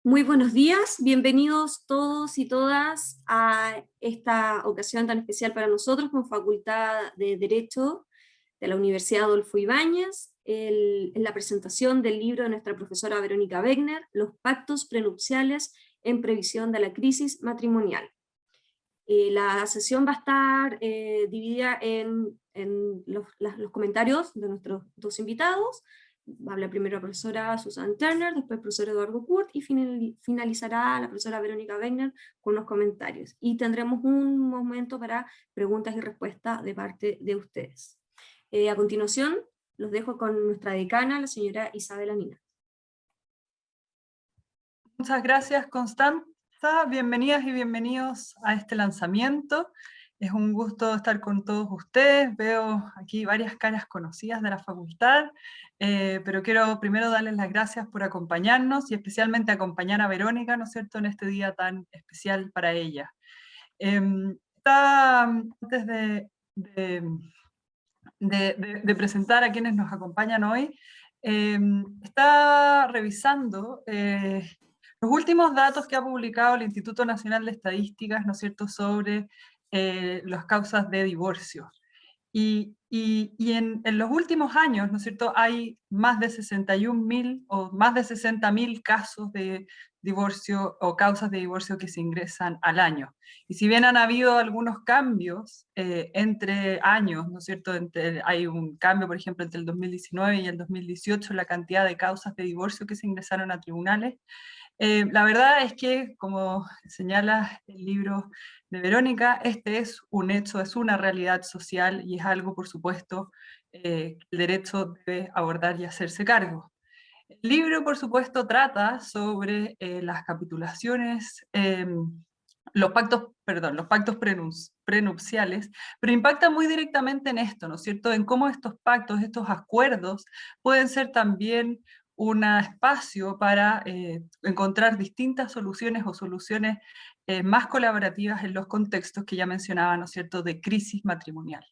Muy buenos días, bienvenidos todos y todas a esta ocasión tan especial para nosotros como Facultad de Derecho de la Universidad Adolfo Ibáñez, en la presentación del libro de nuestra profesora Verónica Wegner, Los pactos prenupciales en previsión de la crisis matrimonial. La sesión va a estar dividida en los comentarios de nuestros dos invitados. Habla primero la profesora Susan Turner, después el profesor Eduardo Kurt, y finalizará la profesora Verónica Wegner con los comentarios. Y tendremos un momento para preguntas y respuestas de parte de ustedes. A continuación, los dejo con nuestra decana, la señora Isabela Nina. Muchas gracias, Constanza. Bienvenidas y bienvenidos a este lanzamiento. Es un gusto estar con todos ustedes. Veo aquí varias caras conocidas de la facultad, pero quiero primero darles las gracias por acompañarnos y especialmente acompañar a Verónica, ¿no es cierto?, en este día tan especial para ella. Antes de presentar a quienes nos acompañan hoy, está revisando los últimos datos que ha publicado el Instituto Nacional de Estadísticas, ¿no es cierto?, sobre las causas de divorcio. Y en los últimos años, ¿no es cierto?, hay más de 61.000 o más de 60.000 casos de divorcio o causas de divorcio que se ingresan al año. Y si bien han habido algunos cambios entre años, ¿no es cierto?, hay un cambio, por ejemplo, entre el 2019 y el 2018, la cantidad de causas de divorcio que se ingresaron a tribunales, la verdad es que, como señala el libro de Verónica, este es un hecho, es una realidad social y es algo, por supuesto, que el derecho debe abordar y hacerse cargo. El libro, por supuesto, trata sobre las capitulaciones, los pactos prenupciales, pero impacta muy directamente en esto, ¿no es cierto?, en cómo estos pactos, estos acuerdos, pueden ser también un espacio para encontrar distintas soluciones o soluciones más colaborativas en los contextos que ya mencionaba, ¿no es cierto?, de crisis matrimonial.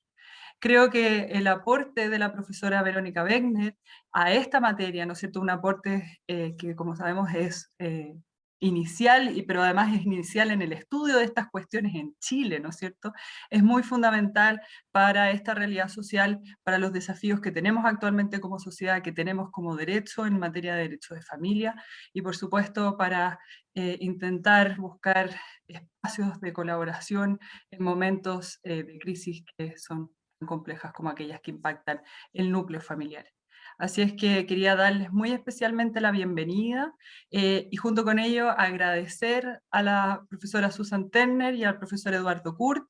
Creo que el aporte de la profesora Verónica Wegner a esta materia, ¿no es cierto?, un aporte que, como sabemos, es inicial, pero además es inicial en el estudio de estas cuestiones en Chile, ¿no es cierto?, es muy fundamental para esta realidad social, para los desafíos que tenemos actualmente como sociedad, que tenemos como derecho en materia de derecho de familia, y por supuesto para intentar buscar espacios de colaboración en momentos de crisis que son tan complejas como aquellas que impactan el núcleo familiar. Así es que quería darles muy especialmente la bienvenida y junto con ello agradecer a la profesora Susan Turner y al profesor Eduardo Kurt.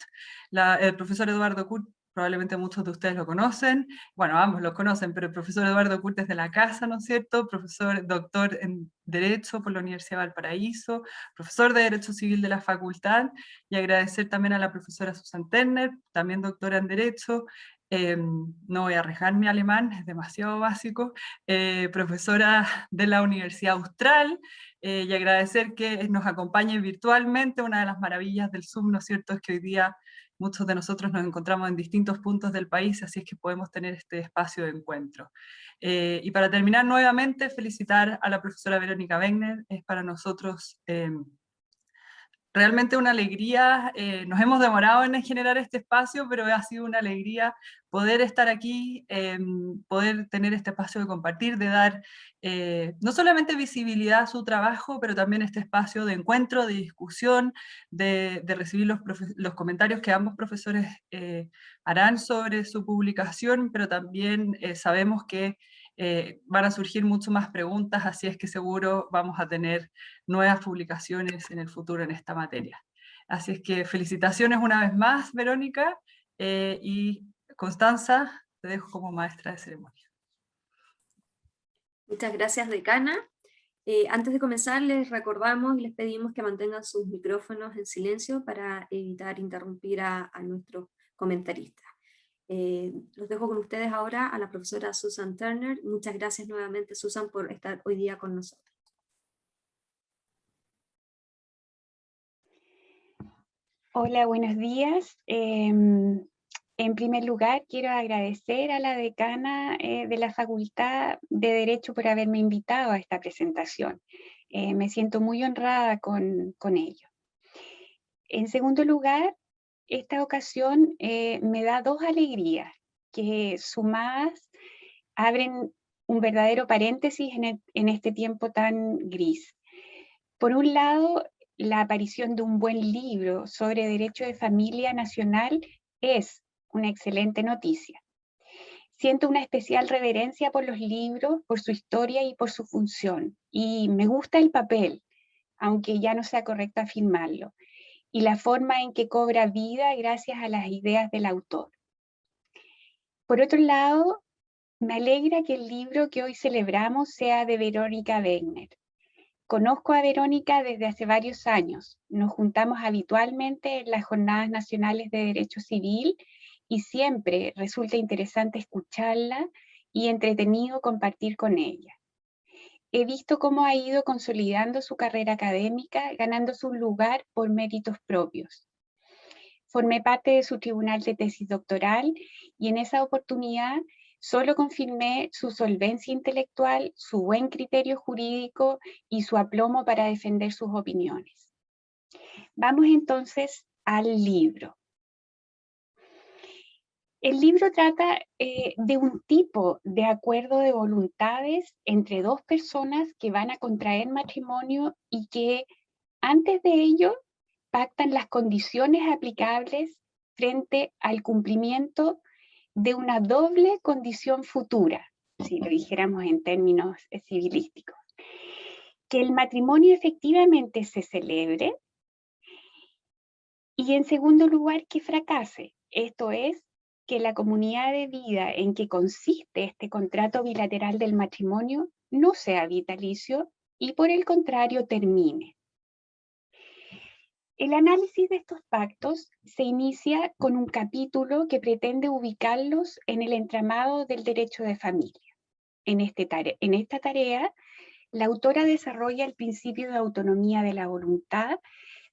El profesor Eduardo Kurt, probablemente muchos de ustedes lo conocen, bueno, ambos lo conocen, pero el profesor Eduardo Kurt es de la casa, ¿no es cierto?, profesor doctor en Derecho por la Universidad de Valparaíso, profesor de Derecho Civil de la facultad, y agradecer también a la profesora Susan Turner, también doctora en Derecho, no voy a arriesgar mi alemán, es demasiado básico, profesora de la Universidad Austral, y agradecer que nos acompañe virtualmente. Una de las maravillas del Zoom, ¿no es cierto?, es que hoy día muchos de nosotros nos encontramos en distintos puntos del país, así es que podemos tener este espacio de encuentro. Y para terminar, nuevamente, felicitar a la profesora Verónica Wegner. Es para nosotros realmente una alegría, nos hemos demorado en generar este espacio, pero ha sido una alegría poder estar aquí, poder tener este espacio de compartir, de dar no solamente visibilidad a su trabajo, pero también este espacio de encuentro, de discusión, de recibir los comentarios que ambos profesores harán sobre su publicación, pero también sabemos que van a surgir mucho más preguntas, así es que seguro vamos a tener nuevas publicaciones en el futuro en esta materia. Así es que felicitaciones una vez más, Verónica, y Constanza, te dejo como maestra de ceremonia. Muchas gracias, decana. Antes de comenzar, les recordamos y les pedimos que mantengan sus micrófonos en silencio para evitar interrumpir a nuestros comentaristas. Los dejo con ustedes ahora a la profesora Susan Turner. Muchas gracias nuevamente, Susan, por estar hoy día con nosotros. Hola, buenos días. En primer lugar, quiero agradecer a la decana de la Facultad de Derecho por haberme invitado a esta presentación. Me siento muy honrada con ello. En segundo lugar, esta ocasión me da dos alegrías que sumadas abren un verdadero paréntesis en este tiempo tan gris. Por un lado, la aparición de un buen libro sobre derecho de familia nacional es una excelente noticia. Siento una especial reverencia por los libros, por su historia y por su función. Y me gusta el papel, aunque ya no sea correcto afirmarlo, y la forma en que cobra vida gracias a las ideas del autor. Por otro lado, me alegra que el libro que hoy celebramos sea de Verónica Wegner. Conozco a Verónica desde hace varios años. Nos juntamos habitualmente en las Jornadas Nacionales de Derecho Civil y siempre resulta interesante escucharla y entretenido compartir con ella. He visto cómo ha ido consolidando su carrera académica, ganándose un lugar por méritos propios. Formé parte de su tribunal de tesis doctoral y en esa oportunidad solo confirmé su solvencia intelectual, su buen criterio jurídico y su aplomo para defender sus opiniones. Vamos entonces al libro. El libro trata de un tipo de acuerdo de voluntades entre dos personas que van a contraer matrimonio y que antes de ello pactan las condiciones aplicables frente al cumplimiento de una doble condición futura, si lo dijéramos en términos civilísticos. Que el matrimonio efectivamente se celebre y en segundo lugar que fracase, esto es, que la comunidad de vida en que consiste este contrato bilateral del matrimonio no sea vitalicio y por el contrario termine. El análisis de estos pactos se inicia con un capítulo que pretende ubicarlos en el entramado del derecho de familia. En esta tarea, la autora desarrolla el principio de autonomía de la voluntad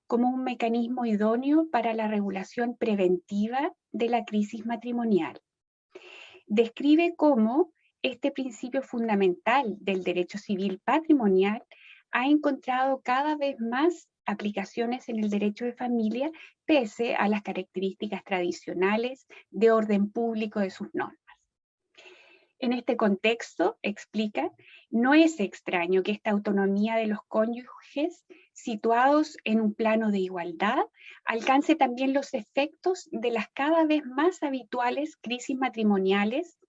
como un mecanismo idóneo para la regulación preventiva de la crisis matrimonial. Describe cómo este principio fundamental del derecho civil patrimonial ha encontrado cada vez más aplicaciones en el derecho de familia pese a las características tradicionales de orden público de sus normas. En este contexto, explica, no es extraño que esta autonomía de los cónyuges situados en un plano de igualdad alcance también los efectos de las cada vez más habituales crisis matrimoniales,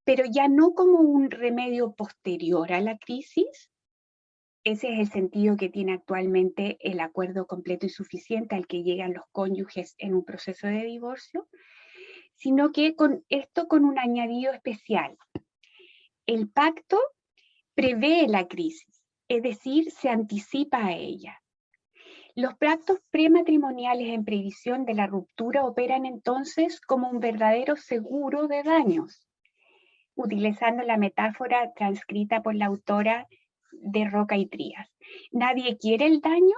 pero ya no como un remedio posterior a la crisis. Ese es el sentido que tiene actualmente el acuerdo completo y suficiente al que llegan los cónyuges en un proceso de divorcio, sino que con un añadido especial. El pacto prevé la crisis, es decir, se anticipa a ella. Los pactos prematrimoniales en previsión de la ruptura operan entonces como un verdadero seguro de daños, utilizando la metáfora transcrita por la autora de Roca y Trías. Nadie quiere el daño,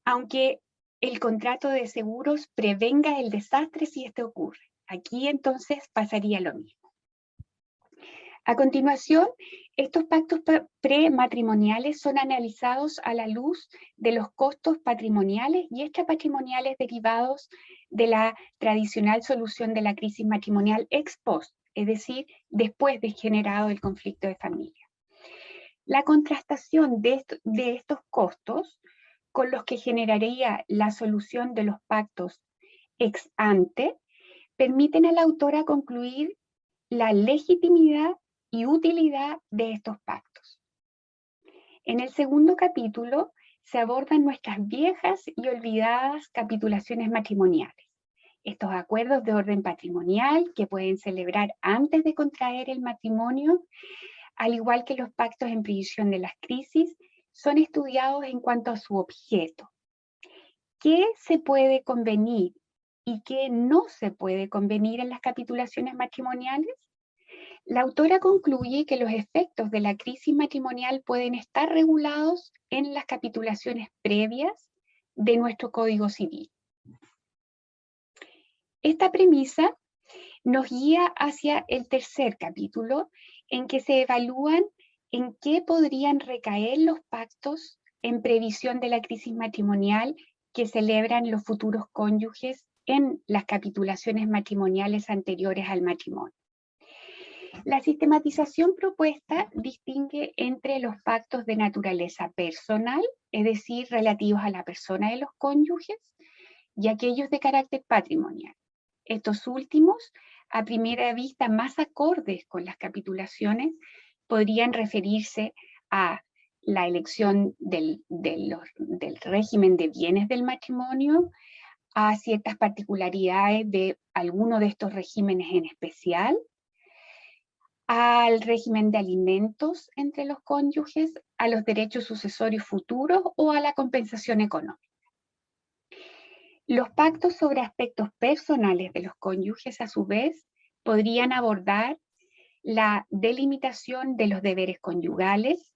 aunque el contrato de seguros prevenga el desastre si este ocurre. Aquí entonces pasaría lo mismo. A continuación, estos pactos prematrimoniales son analizados a la luz de los costos patrimoniales y extrapatrimoniales derivados de la tradicional solución de la crisis matrimonial ex post, es decir, después de generado el conflicto de familia. La contrastación de estos costos con los que generaría la solución de los pactos ex ante permiten a la autora concluir la legitimidad y utilidad de estos pactos. En el segundo capítulo se abordan nuestras viejas y olvidadas capitulaciones matrimoniales. Estos acuerdos de orden patrimonial que pueden celebrar antes de contraer el matrimonio, al igual que los pactos en previsión de las crisis, son estudiados en cuanto a su objeto. ¿Qué se puede convenir y qué no se puede convenir en las capitulaciones matrimoniales? La autora concluye que los efectos de la crisis matrimonial pueden estar regulados en las capitulaciones previas de nuestro Código Civil. Esta premisa nos guía hacia el tercer capítulo, en que se evalúan en qué podrían recaer los pactos en previsión de la crisis matrimonial que celebran los futuros cónyuges en las capitulaciones matrimoniales anteriores al matrimonio. La sistematización propuesta distingue entre los pactos de naturaleza personal, es decir, relativos a la persona de los cónyuges, y aquellos de carácter patrimonial. Estos últimos, a primera vista más acordes con las capitulaciones, podrían referirse a la elección del régimen de bienes del matrimonio, a ciertas particularidades de alguno de estos regímenes en especial, al régimen de alimentos entre los cónyuges, a los derechos sucesorios futuros o a la compensación económica. Los pactos sobre aspectos personales de los cónyuges, a su vez, podrían abordar la delimitación de los deberes conyugales,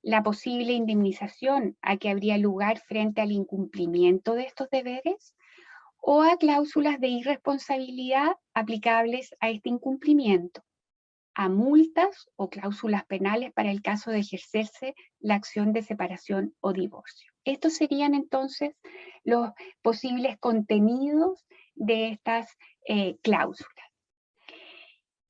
la posible indemnización a que habría lugar frente al incumplimiento de estos deberes, o a cláusulas de irresponsabilidad aplicables a este incumplimiento, a multas o cláusulas penales para el caso de ejercerse la acción de separación o divorcio. Estos serían entonces los posibles contenidos de estas cláusulas.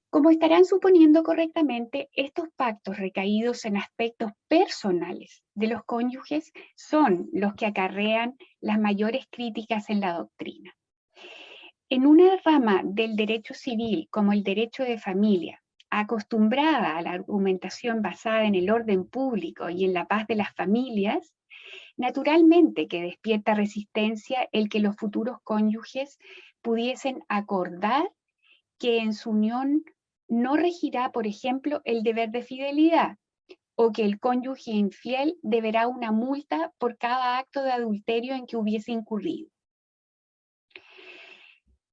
Como estarán suponiendo correctamente, estos pactos recaídos en aspectos personales de los cónyuges son los que acarrean las mayores críticas en la doctrina. En una rama del derecho civil, como el derecho de familia, acostumbrada a la argumentación basada en el orden público y en la paz de las familias, naturalmente que despierta resistencia el que los futuros cónyuges pudiesen acordar que en su unión no regirá, por ejemplo, el deber de fidelidad, o que el cónyuge infiel deberá una multa por cada acto de adulterio en que hubiese incurrido.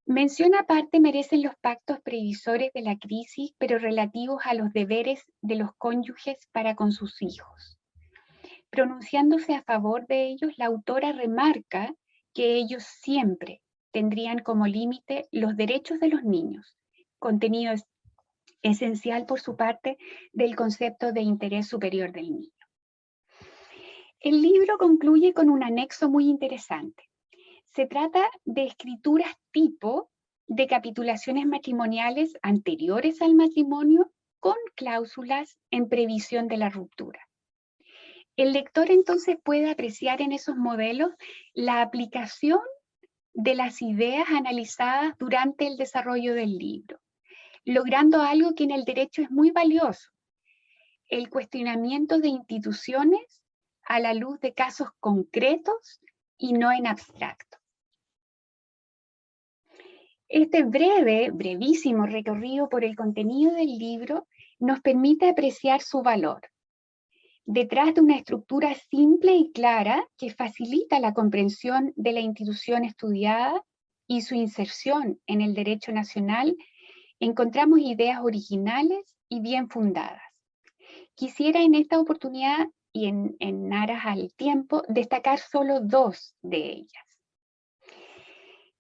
Mención aparte merecen los pactos previsores de la crisis, pero relativos a los deberes de los cónyuges para con sus hijos. Pronunciándose a favor de ellos, la autora remarca que ellos siempre tendrían como límite los derechos de los niños, contenido esencial por su parte del concepto de interés superior del niño. El libro concluye con un anexo muy interesante. Se trata de escrituras tipo de capitulaciones matrimoniales anteriores al matrimonio con cláusulas en previsión de la ruptura. El lector entonces puede apreciar en esos modelos la aplicación de las ideas analizadas durante el desarrollo del libro, logrando algo que en el derecho es muy valioso: el cuestionamiento de instituciones a la luz de casos concretos y no en abstracto. Este brevísimo recorrido por el contenido del libro nos permite apreciar su valor. Detrás de una estructura simple y clara que facilita la comprensión de la institución estudiada y su inserción en el derecho nacional, encontramos ideas originales y bien fundadas. Quisiera en esta oportunidad y en aras al tiempo destacar solo dos de ellas.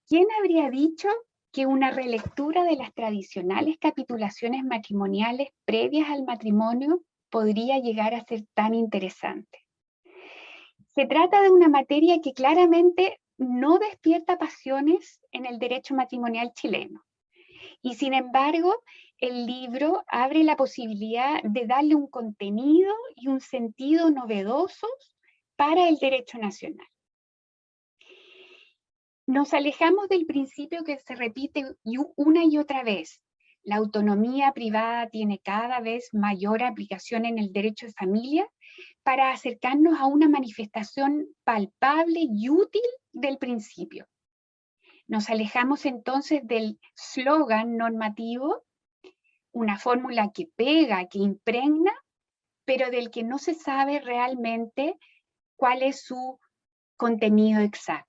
¿Quién habría dicho que una relectura de las tradicionales capitulaciones matrimoniales previas al matrimonio podría llegar a ser tan interesante? Se trata de una materia que claramente no despierta pasiones en el derecho matrimonial chileno. Y sin embargo, el libro abre la posibilidad de darle un contenido y un sentido novedosos para el derecho nacional. Nos alejamos del principio que se repite una y otra vez: la autonomía privada tiene cada vez mayor aplicación en el derecho de familia, para acercarnos a una manifestación palpable y útil del principio. Nos alejamos entonces del slogan normativo, una fórmula que pega, que impregna, pero del que no se sabe realmente cuál es su contenido exacto.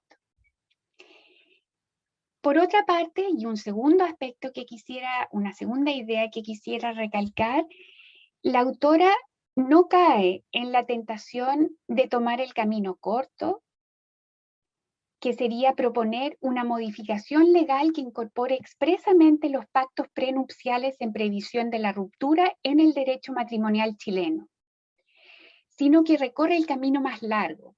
Por otra parte, y un segundo aspecto que una segunda idea que quisiera recalcar, la autora no cae en la tentación de tomar el camino corto que sería proponer una modificación legal que incorpore expresamente los pactos prenupciales en previsión de la ruptura en el derecho matrimonial chileno, sino que recorre el camino más largo.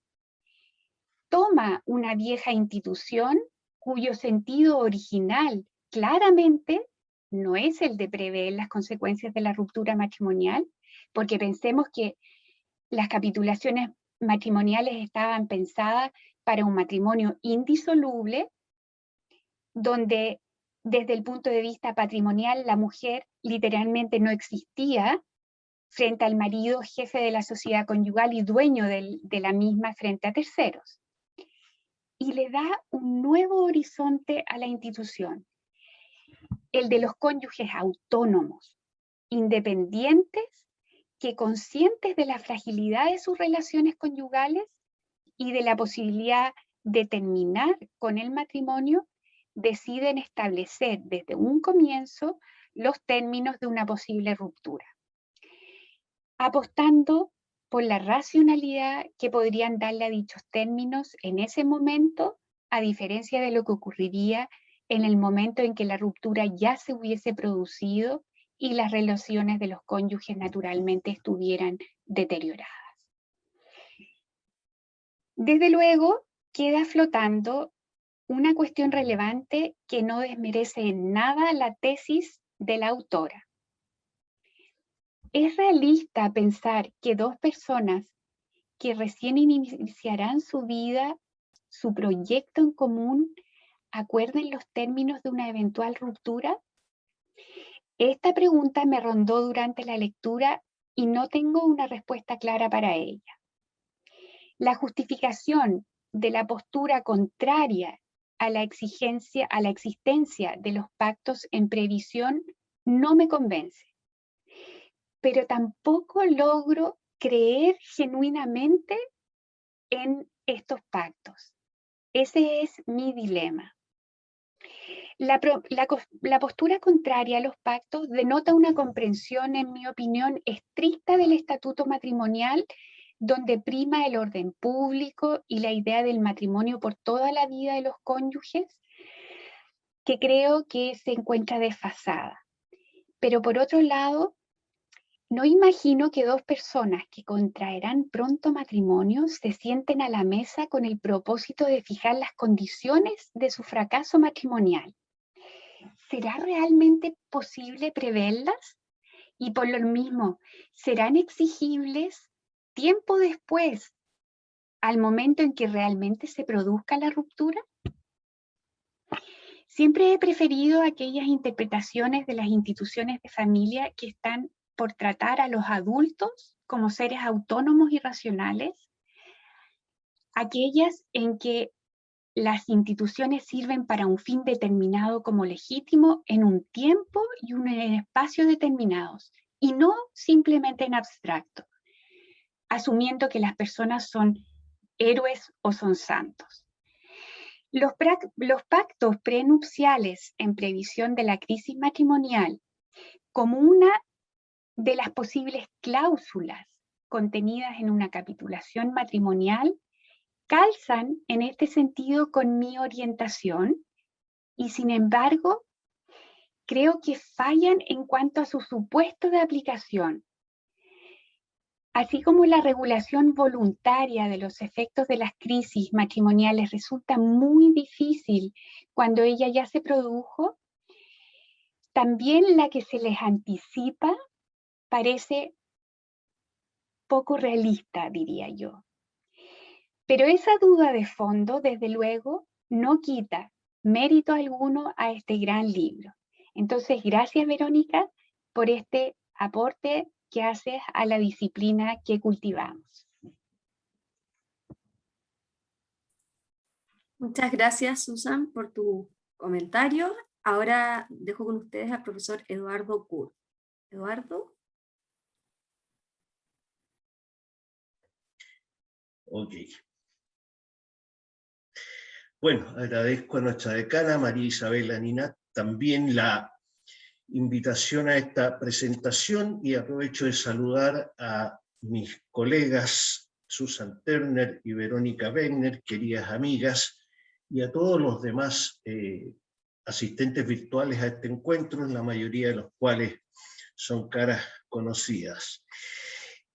Toma una vieja institución cuyo sentido original claramente no es el de prever las consecuencias de la ruptura matrimonial, porque pensemos que las capitulaciones matrimoniales estaban pensadas para un matrimonio indisoluble, donde desde el punto de vista patrimonial la mujer literalmente no existía frente al marido, jefe de la sociedad conyugal y dueño de la misma frente a terceros. Y le da un nuevo horizonte a la institución, el de los cónyuges autónomos, independientes, que conscientes de la fragilidad de sus relaciones conyugales y de la posibilidad de terminar con el matrimonio, deciden establecer desde un comienzo los términos de una posible ruptura, apostando por la racionalidad que podrían darle a dichos términos en ese momento, a diferencia de lo que ocurriría en el momento en que la ruptura ya se hubiese producido y las relaciones de los cónyuges naturalmente estuvieran deterioradas. Desde luego, queda flotando una cuestión relevante que no desmerece en nada la tesis de la autora. ¿Es realista pensar que dos personas que recién iniciarán su vida, su proyecto en común, acuerden los términos de una eventual ruptura? Esta pregunta me rondó durante la lectura y no tengo una respuesta clara para ella. La justificación de la postura contraria a la existencia de los pactos en previsión no me convence, pero tampoco logro creer genuinamente en estos pactos. Ese es mi dilema. La postura contraria a los pactos denota una comprensión, en mi opinión, estricta del estatuto matrimonial, donde prima el orden público y la idea del matrimonio por toda la vida de los cónyuges, que creo que se encuentra desfasada. Pero por otro lado, no imagino que dos personas que contraerán pronto matrimonio se sienten a la mesa con el propósito de fijar las condiciones de su fracaso matrimonial. ¿Será realmente posible preverlas? Y por lo mismo, ¿serán exigibles tiempo después, al momento en que realmente se produzca la ruptura? Siempre he preferido aquellas interpretaciones de las instituciones de familia que están por tratar a los adultos como seres autónomos y racionales, aquellas en que las instituciones sirven para un fin determinado como legítimo en un tiempo y en espacio determinados, y no simplemente en abstracto, asumiendo que las personas son héroes o son santos. Los pactos prenupciales en previsión de la crisis matrimonial, como una de las posibles cláusulas contenidas en una capitulación matrimonial, calzan en este sentido con mi orientación y, sin embargo, creo que fallan en cuanto a su supuesto de aplicación. Así como la regulación voluntaria de los efectos de las crisis matrimoniales resulta muy difícil cuando ella ya se produjo, también la que se les anticipa parece poco realista, diría yo. Pero esa duda de fondo, desde luego, no quita mérito alguno a este gran libro. Entonces, gracias, Verónica, por este aporte que haces a la disciplina que cultivamos. Muchas gracias, Susan, por tu comentario. Ahora dejo con ustedes al profesor Eduardo Kur. Eduardo. Ok. Bueno, agradezco a nuestra decana, María Isabel Aninat, también la invitación a esta presentación, y aprovecho de saludar a mis colegas Susan Turner y Verónica Wegner, queridas amigas, y a todos los demás asistentes virtuales a este encuentro, la mayoría de los cuales son caras conocidas.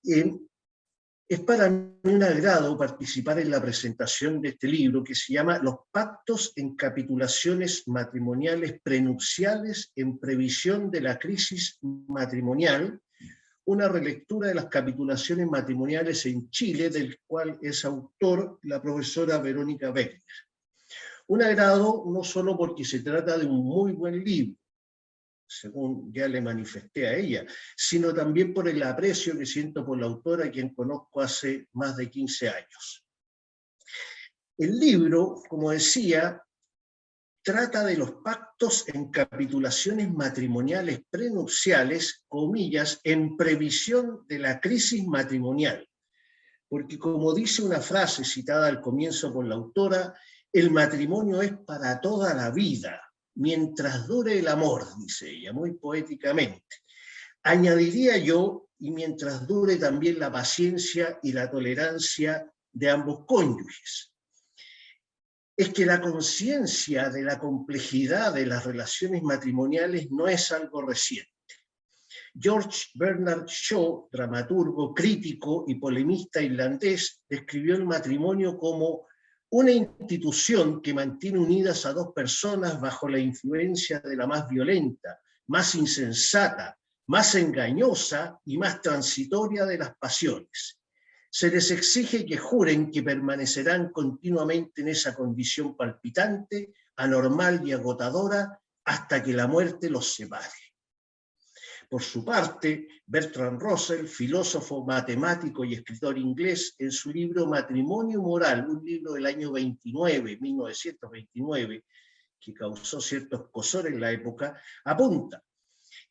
Es para mí un agrado participar en la presentación de este libro que se llama Los pactos en capitulaciones matrimoniales prenupciales en previsión de la crisis matrimonial, una relectura de las capitulaciones matrimoniales en Chile, del cual es autor la profesora Verónica Wegner. Un agrado no solo porque se trata de un muy buen libro, según ya le manifesté a ella, sino también por el aprecio que siento por la autora, a quien conozco hace más de 15 años. El libro, como decía, trata de los pactos en capitulaciones matrimoniales prenupciales, comillas, en previsión de la crisis matrimonial. Porque como dice una frase citada al comienzo por la autora, el matrimonio es para toda la vida, mientras dure el amor, dice ella, muy poéticamente. Añadiría yo, y mientras dure también la paciencia y la tolerancia de ambos cónyuges. Es que la conciencia de la complejidad de las relaciones matrimoniales no es algo reciente. George Bernard Shaw, dramaturgo, crítico y polemista irlandés, describió el matrimonio como una institución que mantiene unidas a dos personas bajo la influencia de la más violenta, más insensata, más engañosa y más transitoria de las pasiones. Se les exige que juren que permanecerán continuamente en esa condición palpitante, anormal y agotadora hasta que la muerte los separe. Por su parte, Bertrand Russell, filósofo, matemático y escritor inglés, en su libro Matrimonio Moral, un libro del año 1929, que causó cierto escozor en la época, apunta: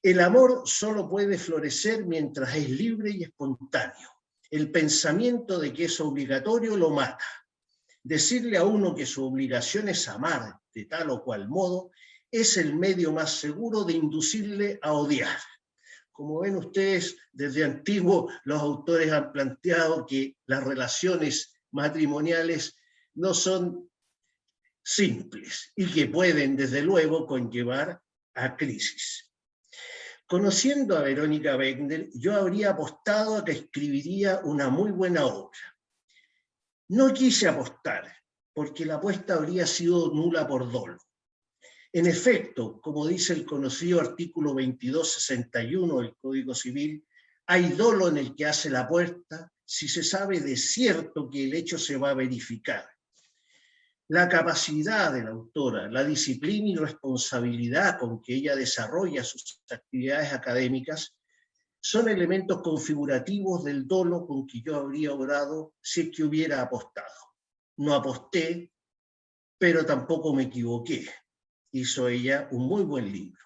el amor solo puede florecer mientras es libre y espontáneo. El pensamiento de que es obligatorio lo mata. Decirle a uno que su obligación es amar de tal o cual modo es el medio más seguro de inducirle a odiar. Como ven ustedes, desde antiguo los autores han planteado que las relaciones matrimoniales no son simples y que pueden, desde luego, conllevar a crisis. Conociendo a Verónica Wegner, yo habría apostado a que escribiría una muy buena obra. No quise apostar, porque la apuesta habría sido nula por dolo. En efecto, como dice el conocido artículo 2261 del Código Civil, hay dolo en el que hace la apuesta si se sabe de cierto que el hecho se va a verificar. La capacidad de la autora, la disciplina y responsabilidad con que ella desarrolla sus actividades académicas son elementos configurativos del dolo con que yo habría obrado si es que hubiera apostado. No aposté, pero tampoco me equivoqué. Hizo ella un muy buen libro.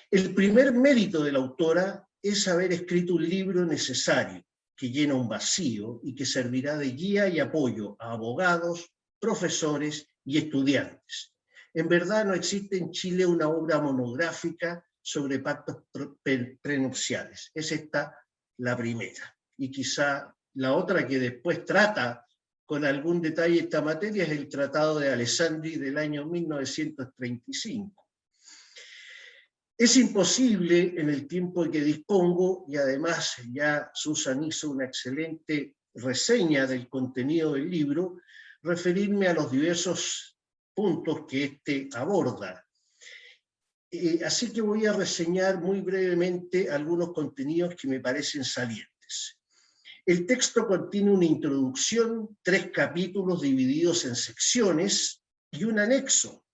El primer mérito de la autora es haber escrito un libro necesario, que llena un vacío y que servirá de guía y apoyo a abogados, profesores y estudiantes. En verdad no existe en Chile una obra monográfica sobre pactos prenupciales. Es esta la primera. Y quizá la otra que después trata con algún detalle esta materia es el Tratado de Alessandri del año 1935. Es imposible en el tiempo que dispongo, y además ya Susan hizo una excelente reseña del contenido del libro, referirme a los diversos puntos que éste aborda. Así que voy a reseñar muy brevemente algunos contenidos que me parecen salientes. El texto contiene una introducción, 3 capítulos divididos en secciones y un anexo,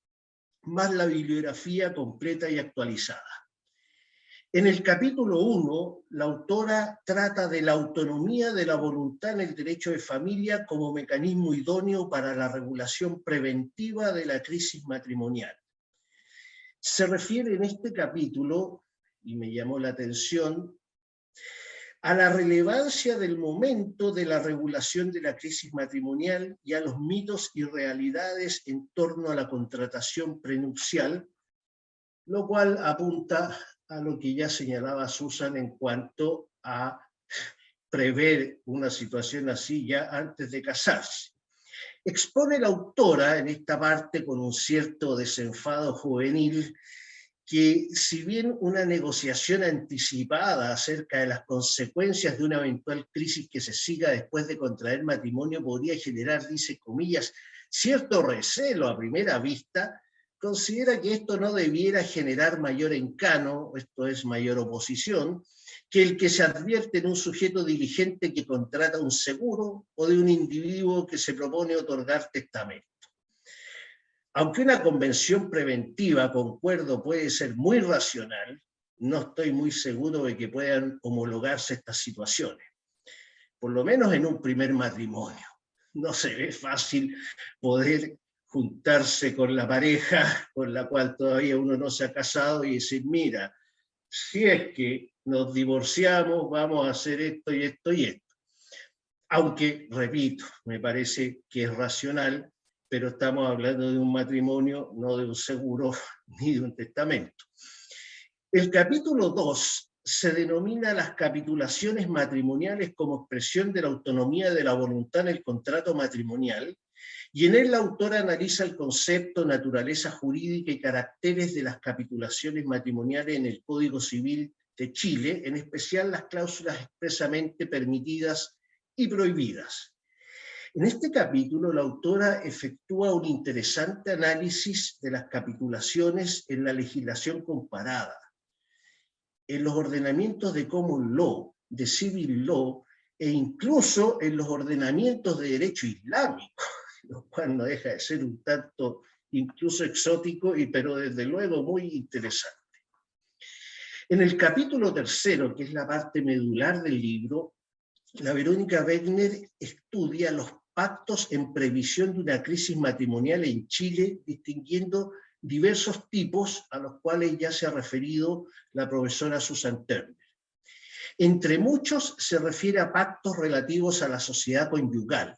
más la bibliografía completa y actualizada. En el capítulo 1, la autora trata de la autonomía de la voluntad en el derecho de familia como mecanismo idóneo para la regulación preventiva de la crisis matrimonial. Se refiere en este capítulo, y me llamó la atención, a la relevancia del momento de la regulación de la crisis matrimonial y a los mitos y realidades en torno a la contratación prenupcial, lo cual apunta a lo que ya señalaba Susan en cuanto a prever una situación así ya antes de casarse. Expone la autora en esta parte con un cierto desenfado juvenil que si bien una negociación anticipada acerca de las consecuencias de una eventual crisis que se siga después de contraer matrimonio podría generar, dice comillas, cierto recelo a primera vista, considera que esto no debiera generar mayor encano, esto es mayor oposición, que el que se advierte en un sujeto diligente que contrata un seguro o de un individuo que se propone otorgar testamento. Aunque una convención preventiva, concuerdo, puede ser muy racional, no estoy muy seguro de que puedan homologarse estas situaciones, por lo menos en un primer matrimonio. No se ve fácil poder juntarse con la pareja con la cual todavía uno no se ha casado y decir, mira, si es que nos divorciamos, vamos a hacer esto y esto y esto. Aunque, repito, me parece que es racional, pero estamos hablando de un matrimonio, no de un seguro ni de un testamento. El capítulo 2 se denomina las capitulaciones matrimoniales como expresión de la autonomía de la voluntad en el contrato matrimonial, y en él la autora analiza el concepto, naturaleza jurídica y caracteres de las capitulaciones matrimoniales en el Código Civil de Chile, en especial las cláusulas expresamente permitidas y prohibidas. En este capítulo, la autora efectúa un interesante análisis de las capitulaciones en la legislación comparada, en los ordenamientos de common law, de civil law, e incluso en los ordenamientos de derecho islámico, lo cual no deja de ser un tanto incluso exótico, pero desde luego muy interesante. En el capítulo 3, que es la parte medular del libro, la Verónica Wegner estudia los pactos en previsión de una crisis matrimonial en Chile, distinguiendo diversos tipos a los cuales ya se ha referido la profesora Susan Turner. Entre muchos se refiere a pactos relativos a la sociedad conyugal,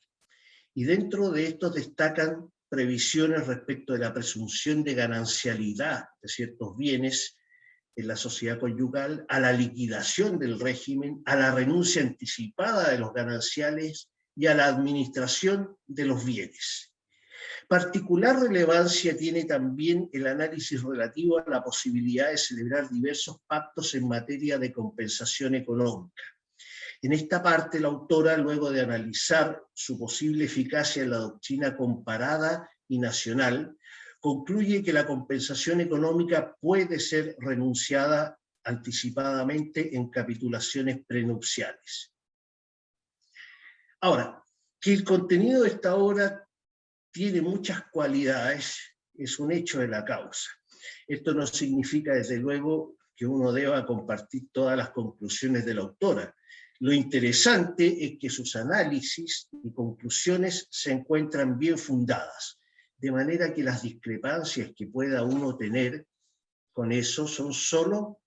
y dentro de estos destacan previsiones respecto de la presunción de ganancialidad de ciertos bienes en la sociedad conyugal, a la liquidación del régimen, a la renuncia anticipada de los gananciales y a la administración de los bienes. Particular relevancia tiene también el análisis relativo a la posibilidad de celebrar diversos pactos en materia de compensación económica. En esta parte, la autora, luego de analizar su posible eficacia en la doctrina comparada y nacional, concluye que la compensación económica puede ser renunciada anticipadamente en capitulaciones prenupciales. Ahora, que el contenido de esta obra tiene muchas cualidades es un hecho de la causa. Esto no significa, desde luego, que uno deba compartir todas las conclusiones de la autora. Lo interesante es que sus análisis y conclusiones se encuentran bien fundadas, de manera que las discrepancias que pueda uno tener con eso son solo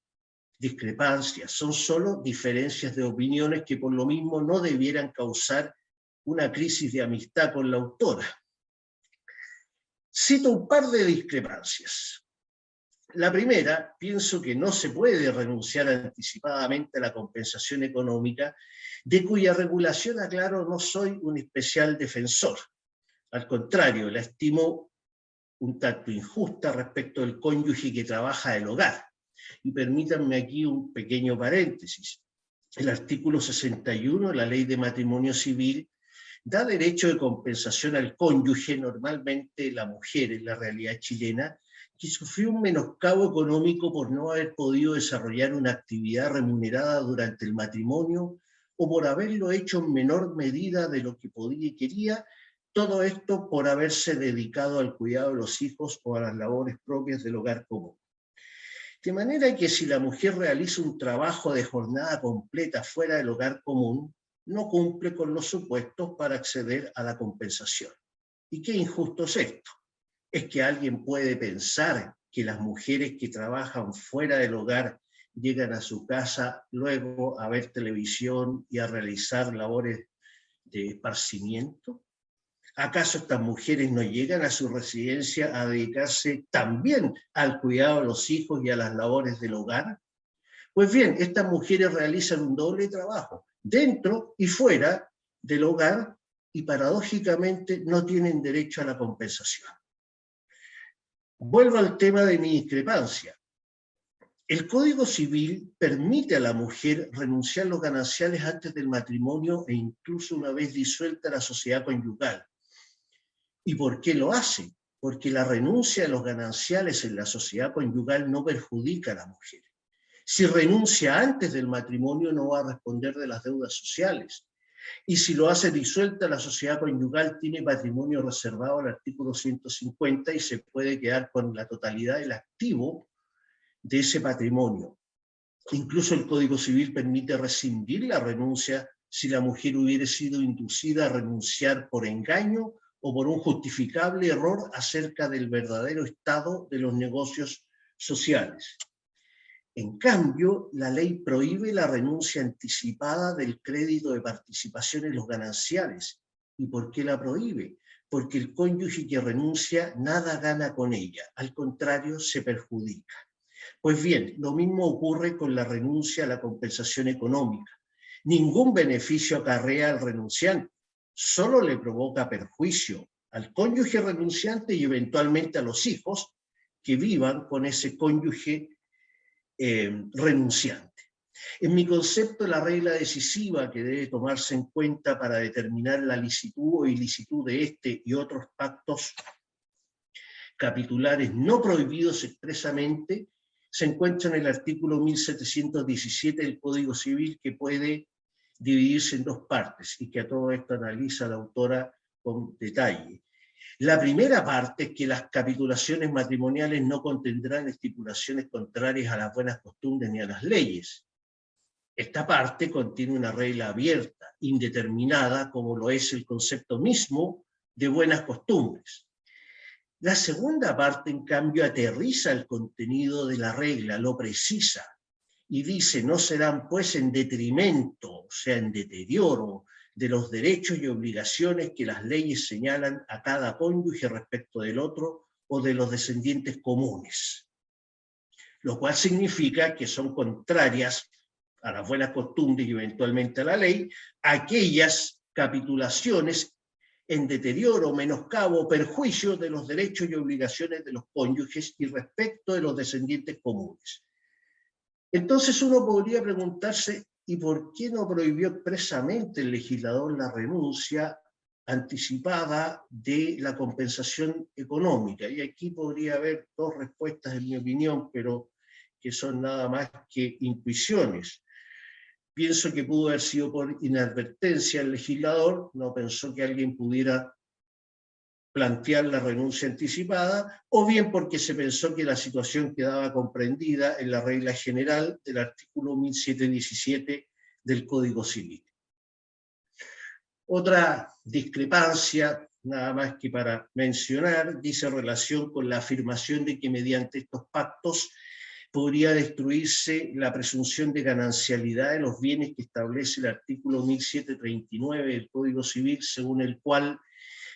discrepancias, son solo diferencias de opiniones que por lo mismo no debieran causar una crisis de amistad con la autora. Cito un par de discrepancias. La primera, pienso que no se puede renunciar anticipadamente a la compensación económica, de cuya regulación, aclaro, no soy un especial defensor. Al contrario, la estimo un tanto injusta respecto del cónyuge que trabaja del hogar. Y permítanme aquí un pequeño paréntesis. El artículo 61 de la Ley de Matrimonio Civil da derecho de compensación al cónyuge, normalmente la mujer en la realidad chilena, que sufrió un menoscabo económico por no haber podido desarrollar una actividad remunerada durante el matrimonio o por haberlo hecho en menor medida de lo que podía y quería, todo esto por haberse dedicado al cuidado de los hijos o a las labores propias del hogar común. De manera que si la mujer realiza un trabajo de jornada completa fuera del hogar común, no cumple con los supuestos para acceder a la compensación. ¿Y qué injusto es esto? Es que alguien puede pensar que las mujeres que trabajan fuera del hogar llegan a su casa luego a ver televisión y a realizar labores de esparcimiento. ¿Acaso estas mujeres no llegan a su residencia a dedicarse también al cuidado de los hijos y a las labores del hogar? Pues bien, estas mujeres realizan un doble trabajo, dentro y fuera del hogar, y paradójicamente no tienen derecho a la compensación. Vuelvo al tema de mi discrepancia. El Código Civil permite a la mujer renunciar a los gananciales antes del matrimonio e incluso una vez disuelta la sociedad conyugal. ¿Y por qué lo hace? Porque la renuncia a los gananciales en la sociedad conyugal no perjudica a la mujer. Si renuncia antes del matrimonio no va a responder de las deudas sociales. Y si lo hace disuelta la sociedad conyugal, tiene patrimonio reservado al artículo 150 y se puede quedar con la totalidad del activo de ese patrimonio. Incluso el Código Civil permite rescindir la renuncia si la mujer hubiera sido inducida a renunciar por engaño o por un justificable error acerca del verdadero estado de los negocios sociales. En cambio, la ley prohíbe la renuncia anticipada del crédito de participación en los gananciales. ¿Y por qué la prohíbe? Porque el cónyuge que renuncia nada gana con ella, al contrario, se perjudica. Pues bien, lo mismo ocurre con la renuncia a la compensación económica. Ningún beneficio acarrea al renunciante, solo le provoca perjuicio al cónyuge renunciante y eventualmente a los hijos que vivan con ese cónyuge renunciante. En mi concepto, la regla decisiva que debe tomarse en cuenta para determinar la licitud o ilicitud de este y otros pactos capitulares no prohibidos expresamente se encuentra en el artículo 1717 del Código Civil, que puede dividirse en dos partes y que a todo esto analiza la autora con detalle. La primera parte es que las capitulaciones matrimoniales no contendrán estipulaciones contrarias a las buenas costumbres ni a las leyes. Esta parte contiene una regla abierta, indeterminada, como lo es el concepto mismo de buenas costumbres. La segunda parte, en cambio, aterriza el contenido de la regla, lo precisa, y dice: no serán pues en detrimento, o sea, en deterioro, de los derechos y obligaciones que las leyes señalan a cada cónyuge respecto del otro o de los descendientes comunes. Lo cual significa que son contrarias a las buenas costumbres y eventualmente a la ley aquellas capitulaciones en deterioro, menoscabo o perjuicio de los derechos y obligaciones de los cónyuges y respecto de los descendientes comunes. Entonces uno podría preguntarse: ¿y por qué no prohibió expresamente el legislador la renuncia anticipada de la compensación económica? Y aquí podría haber dos respuestas, en mi opinión, pero que son nada más que intuiciones. Pienso que pudo haber sido por inadvertencia el legislador, no pensó que alguien pudiera plantear la renuncia anticipada, o bien porque se pensó que la situación quedaba comprendida en la regla general del artículo 1717 del Código Civil. Otra discrepancia, nada más que para mencionar, dice relación con la afirmación de que mediante estos pactos podría destruirse la presunción de ganancialidad de los bienes que establece el artículo 1739 del Código Civil, según el cual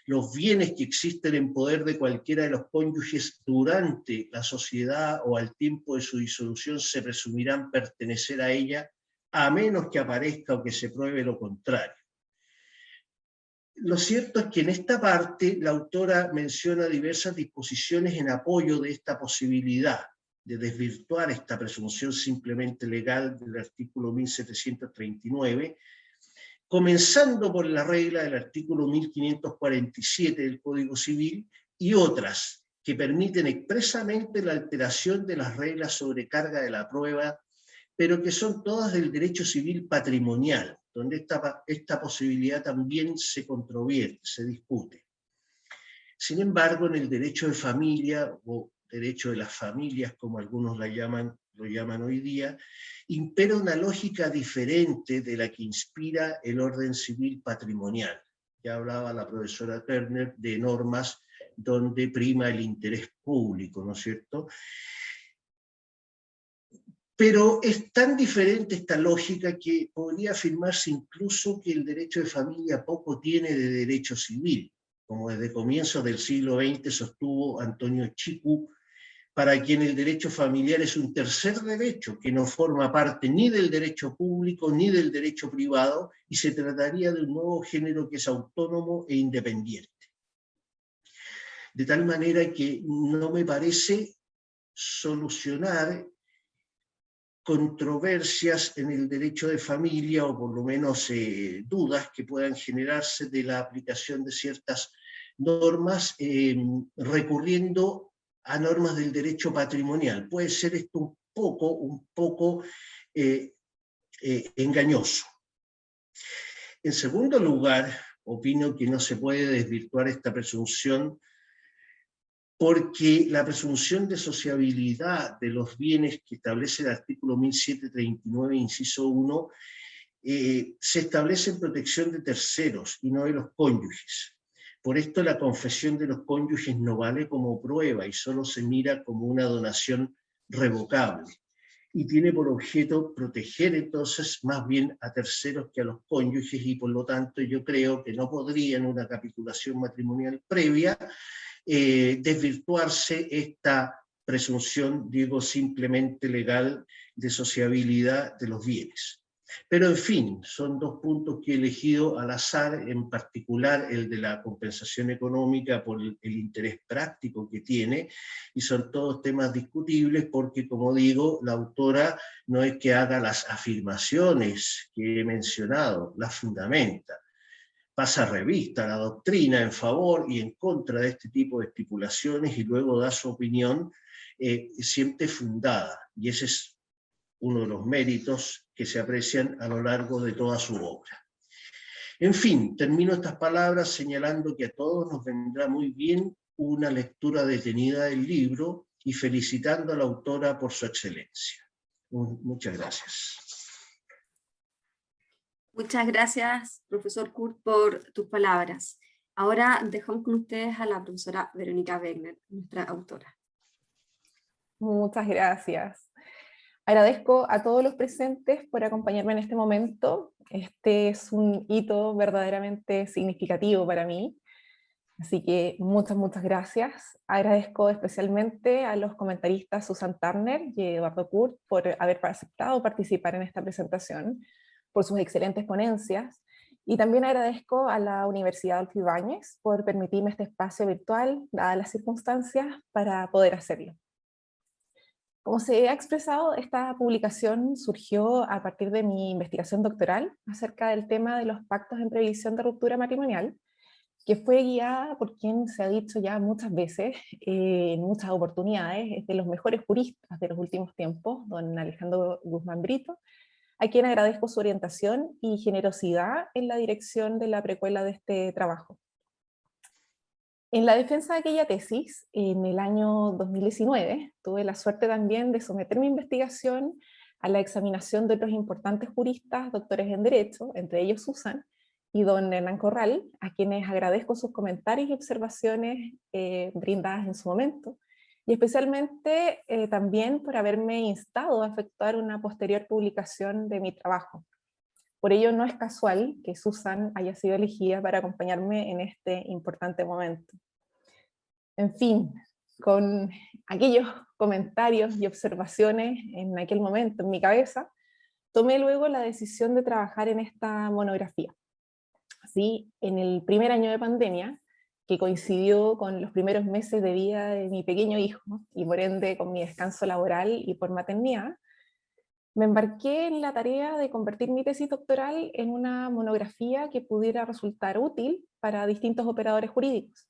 los bienes que existen en poder de cualquiera de los cónyuges durante la sociedad o al tiempo de su disolución se presumirán pertenecer a ella, a menos que aparezca o que se pruebe lo contrario. Lo cierto es que en esta parte la autora menciona diversas disposiciones en apoyo de esta posibilidad de desvirtuar esta presunción simplemente legal del artículo 1739, comenzando por la regla del artículo 1547 del Código Civil y otras que permiten expresamente la alteración de las reglas sobre carga de la prueba, pero que son todas del derecho civil patrimonial, donde esta posibilidad también se controvierte, se discute. Sin embargo, en el derecho de familia, o derecho de las familias, como algunos lo llaman hoy día, impera una lógica diferente de la que inspira el orden civil patrimonial. Ya hablaba la profesora Turner de normas donde prima el interés público, ¿no es cierto? Pero es tan diferente esta lógica que podría afirmarse incluso que el derecho de familia poco tiene de derecho civil, como desde comienzos del siglo XX sostuvo Antonio Chicu, para quien el derecho familiar es un tercer derecho que no forma parte ni del derecho público ni del derecho privado, y se trataría de un nuevo género que es autónomo e independiente. De tal manera que no me parece solucionar controversias en el derecho de familia, o por lo menos dudas que puedan generarse de la aplicación de ciertas normas, recurriendo a normas del derecho patrimonial. Puede ser esto un poco engañoso. En segundo lugar, opino que no se puede desvirtuar esta presunción, porque la presunción de sociabilidad de los bienes que establece el artículo 1739, inciso 1, se establece en protección de terceros y no de los cónyuges. Por esto la confesión de los cónyuges no vale como prueba y solo se mira como una donación revocable. Y tiene por objeto proteger entonces más bien a terceros que a los cónyuges, y por lo tanto yo creo que no podría en una capitulación matrimonial previa desvirtuarse esta presunción, digo, simplemente legal de sociabilidad de los bienes. Pero en fin, son dos puntos que he elegido al azar, en particular el de la compensación económica por el interés práctico que tiene, y son todos temas discutibles porque, como digo, la autora no es que haga las afirmaciones que he mencionado, las fundamenta. Pasa revista a la doctrina en favor y en contra de este tipo de estipulaciones y luego da su opinión siempre fundada. Y ese es uno de los méritos que se aprecian a lo largo de toda su obra. En fin, termino estas palabras señalando que a todos nos vendrá muy bien una lectura detenida del libro y felicitando a la autora por su excelencia. Muchas gracias. Muchas gracias, profesor Kurt, por tus palabras. Ahora dejamos con ustedes a la profesora Verónica Wegner, nuestra autora. Muchas gracias. Agradezco a todos los presentes por acompañarme en este momento. Este es un hito verdaderamente significativo para mí, así que muchas gracias. Agradezco especialmente a los comentaristas Susan Turner y Eduardo Kurt por haber aceptado participar en esta presentación, por sus excelentes ponencias, y también agradezco a la Universidad Adolfo Ibáñez por permitirme este espacio virtual, dadas las circunstancias, para poder hacerlo. Como se ha expresado, esta publicación surgió a partir de mi investigación doctoral acerca del tema de los pactos en previsión de ruptura matrimonial, que fue guiada por quien se ha dicho ya muchas veces, en muchas oportunidades, es de los mejores juristas de los últimos tiempos, don Alejandro Guzmán Brito, a quien agradezco su orientación y generosidad en la dirección de la precuela de este trabajo. En la defensa de aquella tesis, en el año 2019, tuve la suerte también de someter mi investigación a la examinación de otros importantes juristas, doctores en Derecho, entre ellos Susan y don Hernán Corral, a quienes agradezco sus comentarios y observaciones brindadas en su momento, y especialmente también por haberme instado a efectuar una posterior publicación de mi trabajo. Por ello no es casual que Susan haya sido elegida para acompañarme en este importante momento. En fin, con aquellos comentarios y observaciones en aquel momento en mi cabeza, tomé luego la decisión de trabajar en esta monografía. Así, en el primer año de pandemia, que coincidió con los primeros meses de vida de mi pequeño hijo, y por ende con mi descanso laboral y por maternidad, me embarqué en la tarea de convertir mi tesis doctoral en una monografía que pudiera resultar útil para distintos operadores jurídicos,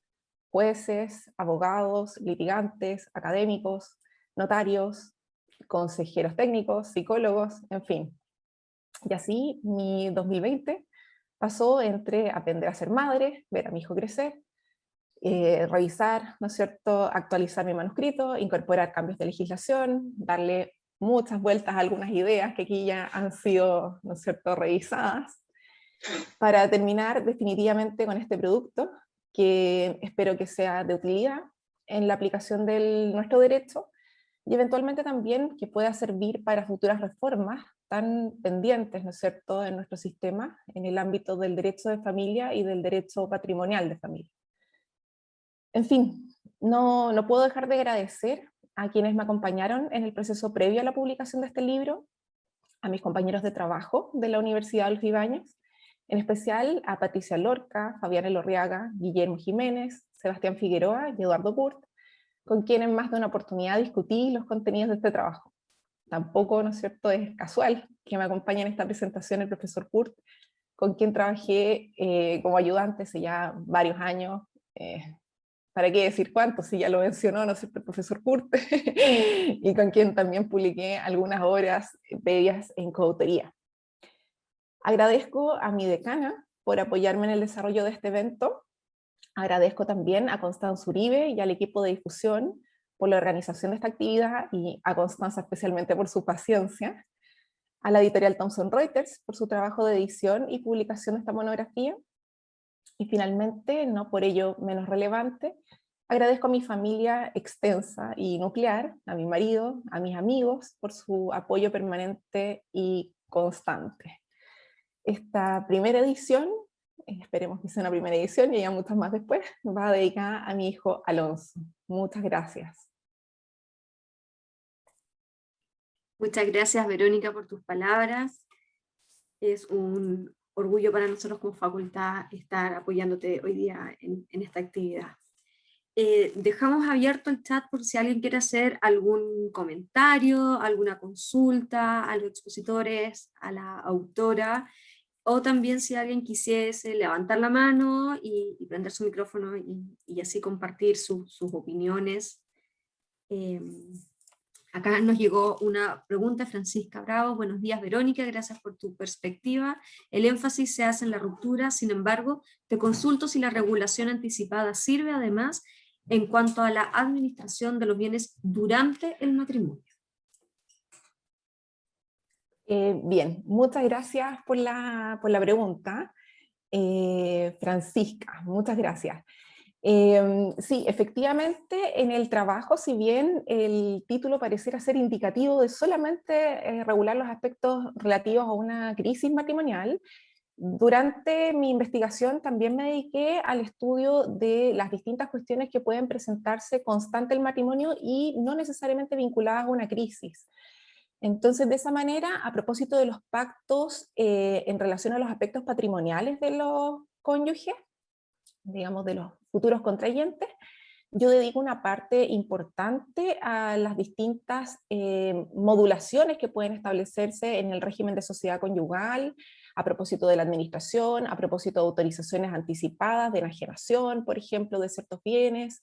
jueces, abogados, litigantes, académicos, notarios, consejeros técnicos, psicólogos, en fin. Y así mi 2020 pasó entre aprender a ser madre, ver a mi hijo crecer, revisar, ¿no es cierto?, actualizar mi manuscrito, incorporar cambios de legislación, darle muchas vueltas a algunas ideas que aquí ya han sido, ¿no es cierto?, revisadas, para terminar definitivamente con este producto, que espero que sea de utilidad en la aplicación de nuestro derecho, y eventualmente también que pueda servir para futuras reformas tan pendientes, ¿no es cierto?, en nuestro sistema, en el ámbito del derecho de familia y del derecho patrimonial de familia. En fin, no puedo dejar de agradecer a quienes me acompañaron en el proceso previo a la publicación de este libro, a mis compañeros de trabajo de la Universidad Adolfo Ibáñez, en especial a Patricia Lorca, Fabián Elorriaga, Guillermo Jiménez, Sebastián Figueroa y Eduardo Kurt, con quienes en más de una oportunidad discutí los contenidos de este trabajo. Tampoco, ¿no es cierto?, es casual que me acompañe en esta presentación el profesor Kurt, con quien trabajé como ayudante hace ya varios años. ¿Para qué decir cuánto? Si ya lo mencionó, ¿no es cierto?, el profesor Kurt, y con quien también publiqué algunas obras previas en coautoría. Agradezco a mi decana por apoyarme en el desarrollo de este evento. Agradezco también a Constanza Uribe y al equipo de difusión por la organización de esta actividad, y a Constanza especialmente por su paciencia. A la editorial Thomson Reuters por su trabajo de edición y publicación de esta monografía. Y finalmente, no por ello menos relevante, agradezco a mi familia extensa y nuclear, a mi marido, a mis amigos, por su apoyo permanente y constante. Esta primera edición, esperemos que sea una primera edición y haya muchas más después, va dedicada a mi hijo Alonso. Muchas gracias. Muchas gracias, Verónica, por tus palabras. Es un orgullo para nosotros como facultad estar apoyándote hoy día en esta actividad. Dejamos abierto el chat por si alguien quiere hacer algún comentario, alguna consulta a los expositores, a la autora, o también si alguien quisiese levantar la mano y prender su micrófono y así compartir sus opiniones. Acá nos llegó una pregunta, Francisca Bravo. Buenos días, Verónica, gracias por tu perspectiva. El énfasis se hace en la ruptura, sin embargo, te consulto si la regulación anticipada sirve además en cuanto a la administración de los bienes durante el matrimonio. Bien, muchas gracias por la pregunta, Francisca, muchas gracias. Sí, efectivamente, en el trabajo, si bien el título pareciera ser indicativo de solamente regular los aspectos relativos a una crisis matrimonial, durante mi investigación también me dediqué al estudio de las distintas cuestiones que pueden presentarse constante el matrimonio y no necesariamente vinculadas a una crisis. Entonces, de esa manera, a propósito de los pactos en relación a los aspectos patrimoniales de los cónyuges, digamos, de los futuros contrayentes, yo dedico una parte importante a las distintas modulaciones que pueden establecerse en el régimen de sociedad conyugal, a propósito de la administración, a propósito de autorizaciones anticipadas de enajenación, por ejemplo, de ciertos bienes,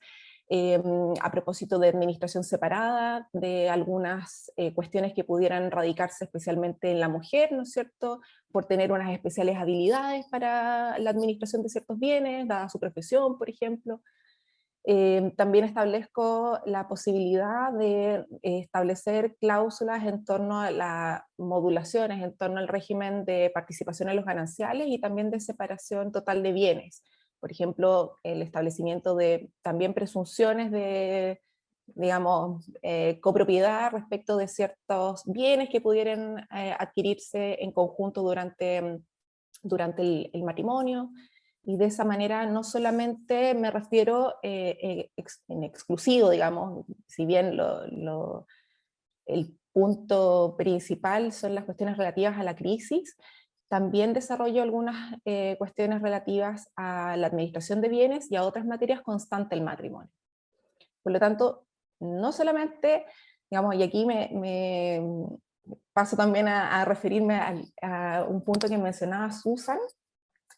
a propósito de administración separada, de algunas cuestiones que pudieran radicarse especialmente en la mujer, ¿no es cierto?, por tener unas especiales habilidades para la administración de ciertos bienes, dada su profesión, por ejemplo. También establezco la posibilidad de establecer cláusulas en torno a las modulaciones, en torno al régimen de participación en los gananciales y también de separación total de bienes. Por ejemplo, el establecimiento de también presunciones de, digamos, copropiedad respecto de ciertos bienes que pudieran adquirirse en conjunto durante el matrimonio. Y de esa manera no solamente me refiero en exclusivo, digamos, si bien el punto principal son las cuestiones relativas a la crisis, también desarrollo algunas cuestiones relativas a la administración de bienes y a otras materias constantes del matrimonio. Por lo tanto, no solamente, digamos, y aquí me paso también a referirme a un punto que mencionaba Susan.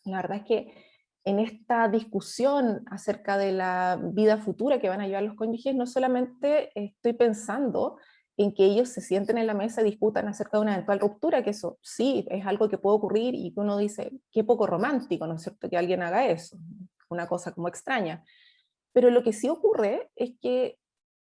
La verdad es que en esta discusión acerca de la vida futura que van a llevar los cónyuges, no solamente estoy pensando en que ellos se sienten en la mesa y discutan acerca de una eventual ruptura, que eso sí es algo que puede ocurrir y que uno dice, qué poco romántico, ¿no es cierto?, que alguien haga eso, una cosa como extraña. Pero lo que sí ocurre es que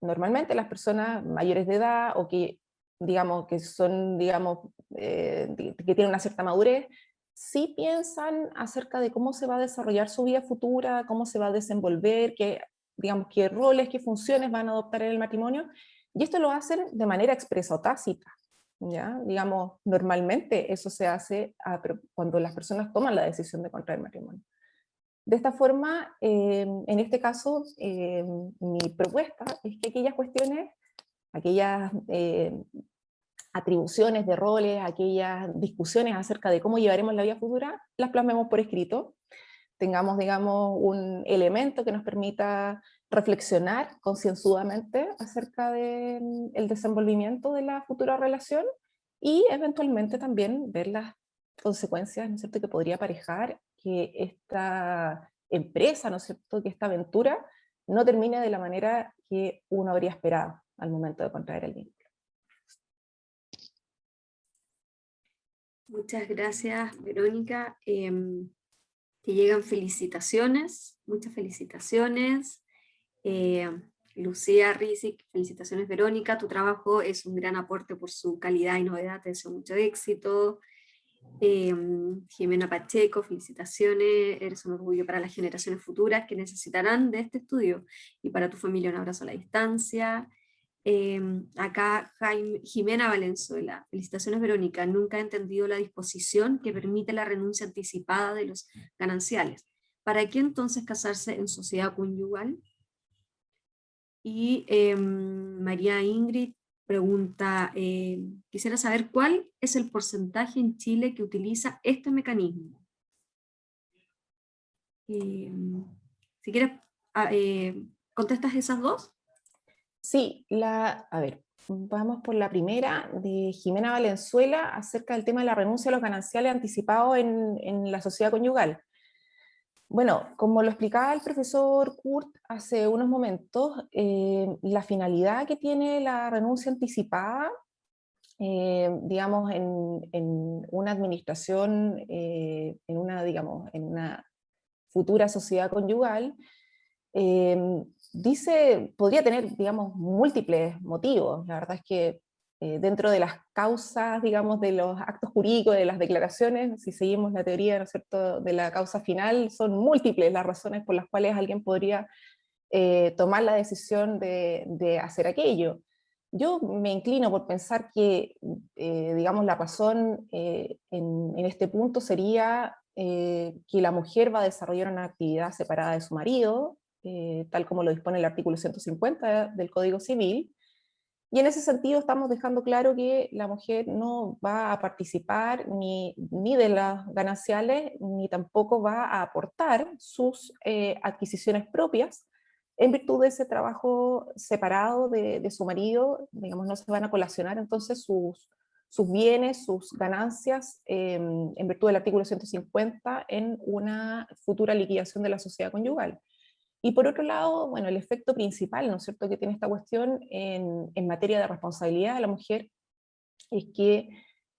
normalmente las personas mayores de edad o que, digamos, que son, digamos, que tienen una cierta madurez, sí piensan acerca de cómo se va a desarrollar su vida futura, cómo se va a desenvolver, qué, digamos, qué roles, qué funciones van a adoptar en el matrimonio, y esto lo hacen de manera expresa o tácita, ¿ya? Digamos, normalmente eso se hace cuando las personas toman la decisión de contraer matrimonio. De esta forma, en este caso, mi propuesta es que aquellas cuestiones aquellas atribuciones de roles, aquellas discusiones acerca de cómo llevaremos la vida futura, las plasmemos por escrito, tengamos, digamos, un elemento que nos permita reflexionar concienzudamente acerca del desenvolvimiento de la futura relación y eventualmente también ver las consecuencias, ¿no es cierto?, que podría aparejar que esta empresa, ¿no es cierto?, que esta aventura no termine de la manera que uno habría esperado al momento de contraer el vínculo. Muchas gracias, Verónica. Te llegan felicitaciones, muchas felicitaciones. Lucía Rizik, felicitaciones, Verónica. Tu trabajo es un gran aporte por su calidad y novedad, te deseo mucho éxito. Jimena Pacheco, felicitaciones, eres un orgullo para las generaciones futuras que necesitarán de este estudio, y para tu familia un abrazo a la distancia. Acá Jimena Valenzuela, felicitaciones, Verónica, nunca he entendido la disposición que permite la renuncia anticipada de los gananciales. ¿Para qué entonces casarse en sociedad conyugal? Y María Ingrid pregunta, quisiera saber cuál es el porcentaje en Chile que utiliza este mecanismo. Si quieres, ¿contestas esas dos? Sí, a ver, vamos por la primera, de Jimena Valenzuela, acerca del tema de la renuncia a los gananciales anticipados en la sociedad conyugal. Bueno, como lo explicaba el profesor Kurt hace unos momentos, la finalidad que tiene la renuncia anticipada, digamos, en una administración, digamos, en una futura sociedad conyugal, podría tener, digamos, múltiples motivos. La verdad es que dentro de las causas, digamos, de los actos jurídicos, de las declaraciones, si seguimos la teoría, ¿no es cierto?, de la causa final, son múltiples las razones por las cuales alguien podría tomar la decisión de hacer aquello. Yo me inclino por pensar que, digamos, la razón en este punto sería que la mujer va a desarrollar una actividad separada de su marido, tal como lo dispone el artículo 150 del Código Civil, y en ese sentido estamos dejando claro que la mujer no va a participar ni de las gananciales, ni tampoco va a aportar sus adquisiciones propias en virtud de ese trabajo separado de su marido. Digamos, no se van a colacionar entonces sus bienes, sus ganancias, en virtud del artículo 150 en una futura liquidación de la sociedad conyugal. Y por otro lado, bueno, el efecto principal, ¿no es cierto?, que tiene esta cuestión en materia de responsabilidad de la mujer, es que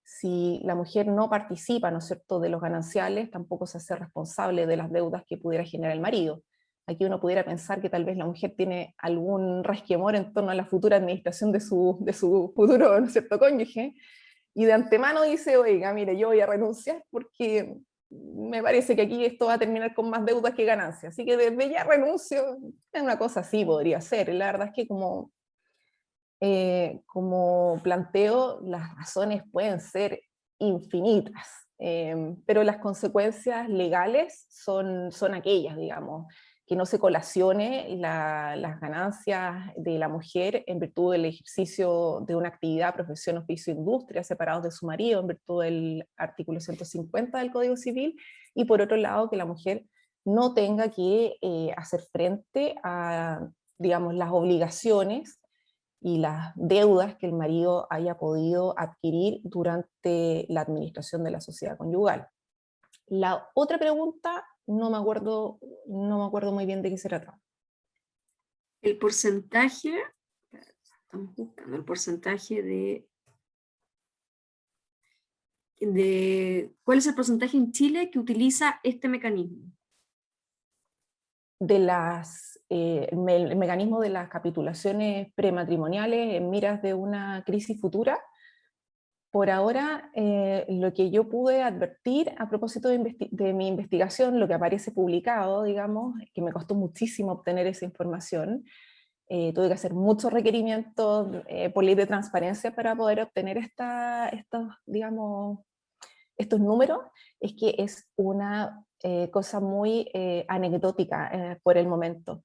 si la mujer no participa, ¿no es cierto?, de los gananciales, tampoco se hace responsable de las deudas que pudiera generar el marido. Aquí uno pudiera pensar que tal vez la mujer tiene algún resquemor en torno a la futura administración de su futuro, ¿no es cierto?, cónyuge, y de antemano dice, oiga, mire, yo voy a renunciar porque me parece que aquí esto va a terminar con más deudas que ganancias, así que desde ya renuncio. Es una cosa así, podría ser. La verdad es que como planteo, las razones pueden ser infinitas, pero las consecuencias legales son aquellas, digamos, que no se colacione las ganancias de la mujer en virtud del ejercicio de una actividad, profesión, oficio, industria, separados de su marido en virtud del artículo 150 del Código Civil, y por otro lado que la mujer no tenga que hacer frente a, digamos, las obligaciones y las deudas que el marido haya podido adquirir durante la administración de la sociedad conyugal. La otra pregunta, no me acuerdo muy bien de qué se trata. El porcentaje, estamos buscando el porcentaje ¿cuál es el porcentaje en Chile que utiliza este mecanismo? El mecanismo de las capitulaciones prematrimoniales en miras de una crisis futura. Por ahora, lo que yo pude advertir a propósito de mi investigación, lo que aparece publicado, digamos, que me costó muchísimo obtener esa información, tuve que hacer muchos requerimientos por ley de transparencia para poder obtener estos números, es que es una cosa muy anecdótica por el momento.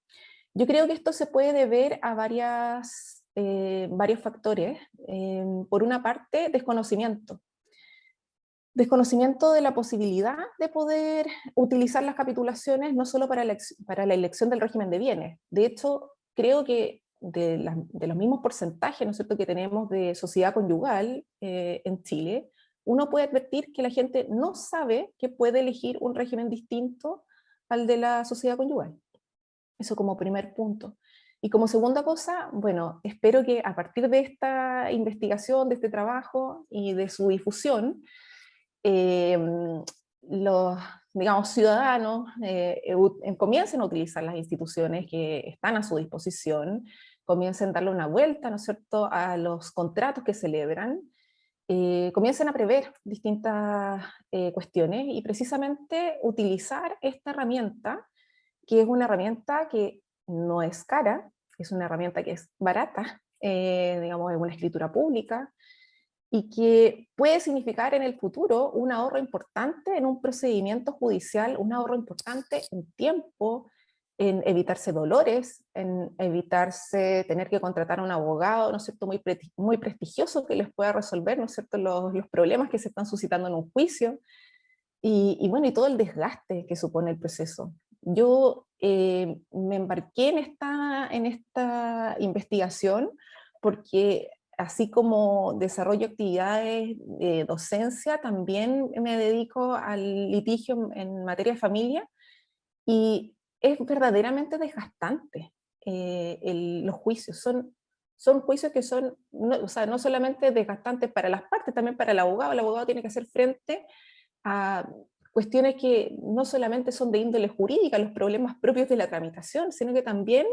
Yo creo que esto se puede deber a varias varios factores. Por una parte, desconocimiento. Desconocimiento de la posibilidad de poder utilizar las capitulaciones no solo para la elección del régimen de bienes. De hecho, creo que de los mismos porcentajes, ¿no es cierto?, que tenemos de sociedad conyugal en Chile, uno puede advertir que la gente no sabe que puede elegir un régimen distinto al de la sociedad conyugal. Eso como primer punto. Y como segunda cosa, bueno, espero que a partir de esta investigación, de este trabajo y de su difusión, los, digamos, ciudadanos comiencen a utilizar las instituciones que están a su disposición, comiencen a darle una vuelta, ¿no es cierto?, a los contratos que celebran, comiencen a prever distintas cuestiones y precisamente utilizar esta herramienta, que es una herramienta que no es cara, es una herramienta que es barata, digamos, es una escritura pública, y que puede significar en el futuro un ahorro importante en un procedimiento judicial, un ahorro importante en tiempo, en evitarse dolores, en evitarse tener que contratar a un abogado, ¿no es cierto?, muy prestigioso que les pueda resolver, ¿no es cierto?, los problemas que se están suscitando en un juicio, y bueno, y todo el desgaste que supone el proceso. Yo me embarqué en esta investigación porque así como desarrollo actividades de docencia, también me dedico al litigio en materia de familia, y es verdaderamente desgastante. Los juicios son juicios que son, no, o sea, no solamente desgastantes para las partes, también para el abogado tiene que hacer frente a cuestiones que no solamente son de índole jurídica, los problemas propios de la tramitación, sino que también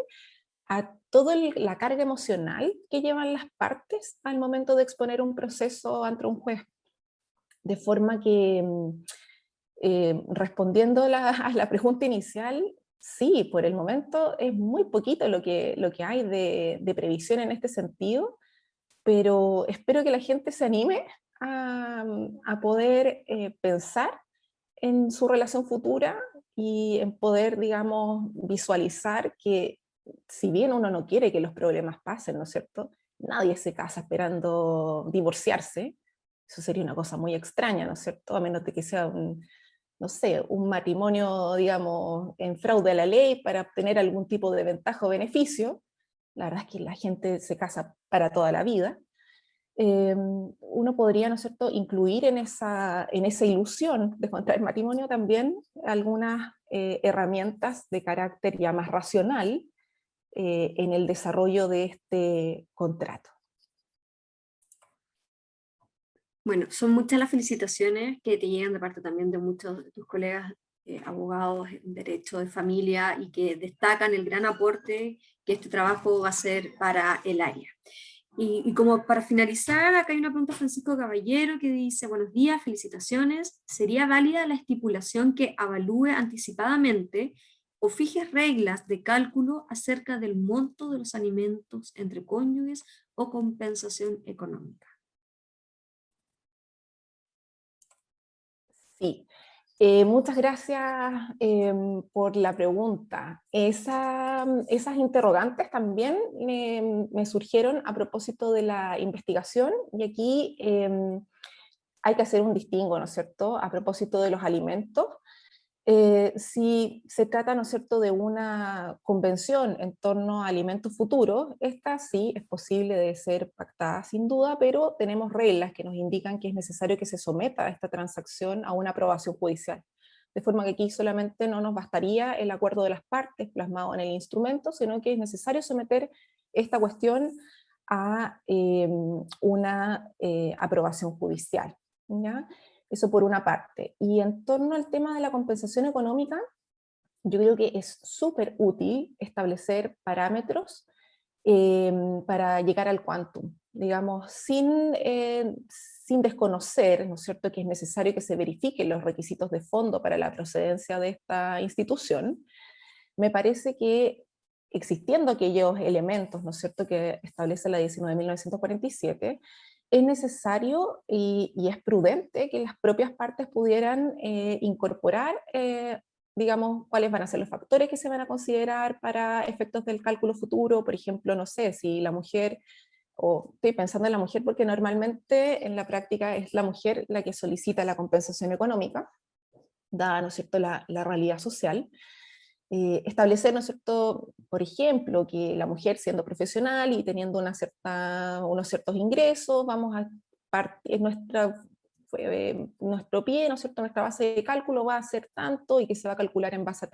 a toda la carga emocional que llevan las partes al momento de exponer un proceso ante un juez. De forma que, respondiendo a la pregunta inicial, sí, por el momento es muy poquito lo que hay de previsión en este sentido, pero espero que la gente se anime a poder pensar en su relación futura y en poder, digamos, visualizar que si bien uno no quiere que los problemas pasen, ¿no es cierto? Nadie se casa esperando divorciarse, eso sería una cosa muy extraña, ¿no es cierto? A menos de que sea no sé, un matrimonio, digamos, en fraude a la ley para obtener algún tipo de ventaja o beneficio. La verdad es que la gente se casa para toda la vida. Uno podría, ¿no es cierto?, incluir en esa ilusión de contraer matrimonio también algunas herramientas de carácter ya más racional en el desarrollo de este contrato. Bueno, son muchas las felicitaciones que te llegan de parte también de muchos de tus colegas abogados en derecho de familia y que destacan el gran aporte que este trabajo va a ser para el área. Y como para finalizar, acá hay una pregunta de Francisco Caballero que dice: buenos días, felicitaciones. ¿Sería válida la estipulación que avalúe anticipadamente o fije reglas de cálculo acerca del monto de los alimentos entre cónyuges o compensación económica? Sí, muchas gracias por la pregunta. Esas interrogantes también me surgieron a propósito de la investigación, y aquí hay que hacer un distingo, ¿no es cierto?, a propósito de los alimentos. Si se trata, ¿no es cierto?, de una convención en torno a alimentos futuros, esta sí es posible de ser pactada sin duda, pero tenemos reglas que nos indican que es necesario que se someta a esta transacción a una aprobación judicial. De forma que aquí solamente no nos bastaría el acuerdo de las partes plasmado en el instrumento, sino que es necesario someter esta cuestión a una aprobación judicial, ¿ya? Eso por una parte. Y en torno al tema de la compensación económica, yo creo que es súper útil establecer parámetros para llegar al quantum, digamos, sin desconocer, ¿no es cierto?, que es necesario que se verifiquen los requisitos de fondo para la procedencia de esta institución. Me parece que existiendo aquellos elementos, ¿no es cierto?, que establece la 19.947, es necesario y es prudente que las propias partes pudieran incorporar digamos, cuáles van a ser los factores que se van a considerar para efectos del cálculo futuro. Por ejemplo, no sé, si la mujer, o estoy pensando en la mujer porque normalmente en la práctica es la mujer la que solicita la compensación económica, dada, ¿no es cierto?, la realidad social. Establecer, ¿no es cierto?, por ejemplo, que la mujer siendo profesional y teniendo unos ciertos ingresos, vamos a partir, nuestro pie, ¿no es cierto?, nuestra base de cálculo va a ser tanto y que se va a calcular en base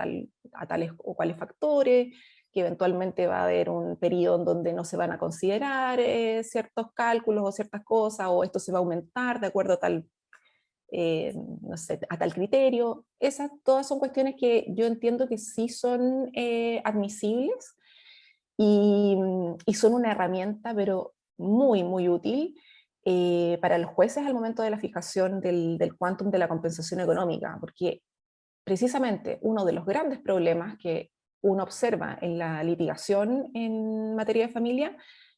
a tales o cuales factores, que eventualmente va a haber un periodo en donde no se van a considerar ciertos cálculos o ciertas cosas, o esto se va a aumentar de acuerdo a tal, no sé, a tal criterio. Esas todas son cuestiones que yo entiendo que sí son admisibles y son una herramienta, pero muy, muy útil para los jueces al momento de la fijación del quantum de la compensación económica, porque precisamente uno de los grandes problemas que uno observa en la litigación en materia de familia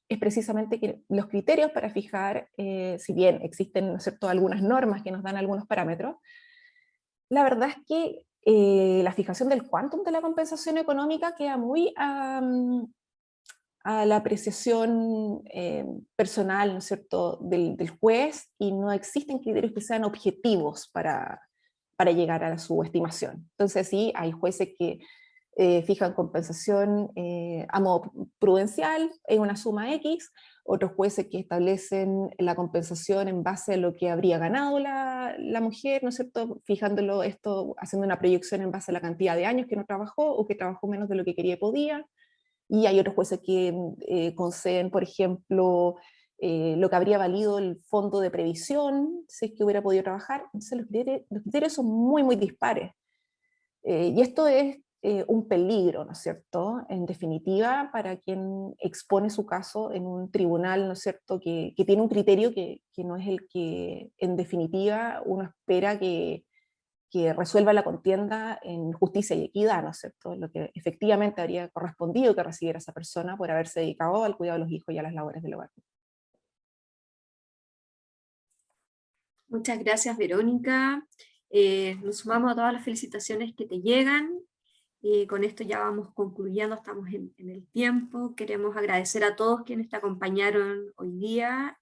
es precisamente que los criterios para fijar, si bien existen, ¿no es cierto?, algunas normas que nos dan algunos parámetros, la verdad es que la fijación del quantum de la compensación económica queda muy a la apreciación personal, ¿no es cierto?, del juez, y no existen criterios que sean objetivos para llegar a su estimación. Entonces sí, hay jueces que fijan compensación a modo prudencial en una suma X, otros jueces que establecen la compensación en base a lo que habría ganado la mujer, ¿no es cierto?, fijándolo esto, haciendo una proyección en base a la cantidad de años que no trabajó o que trabajó menos de lo que quería y podía. Y hay otros jueces que conceden, por ejemplo, lo que habría valido el fondo de previsión, si es que hubiera podido trabajar. Entonces los criterios son muy, muy dispares. Y esto es un peligro, ¿no es cierto?, en definitiva, para quien expone su caso en un tribunal, ¿no es cierto?, que tiene un criterio que no es el que, en definitiva, uno espera que resuelva la contienda en justicia y equidad, ¿no es cierto?, lo que efectivamente habría correspondido que recibiera esa persona por haberse dedicado al cuidado de los hijos y a las labores del hogar. Muchas gracias, Verónica. Nos sumamos a todas las felicitaciones que te llegan. Con esto ya vamos concluyendo, estamos en el tiempo. Queremos agradecer a todos quienes te acompañaron hoy día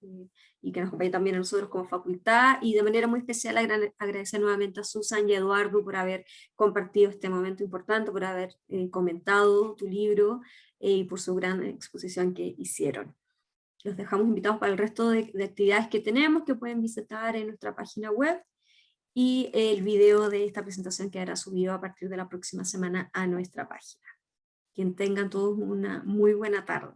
y que nos acompañan también a nosotros como facultad, y de manera muy especial agradecer nuevamente a Susan y a Eduardo por haber compartido este momento importante, por haber comentado tu libro y por su gran exposición que hicieron. Los dejamos invitados para el resto de actividades que tenemos, que pueden visitar en nuestra página web, y el video de esta presentación quedará subido a partir de la próxima semana a nuestra página. Que tengan todos una muy buena tarde.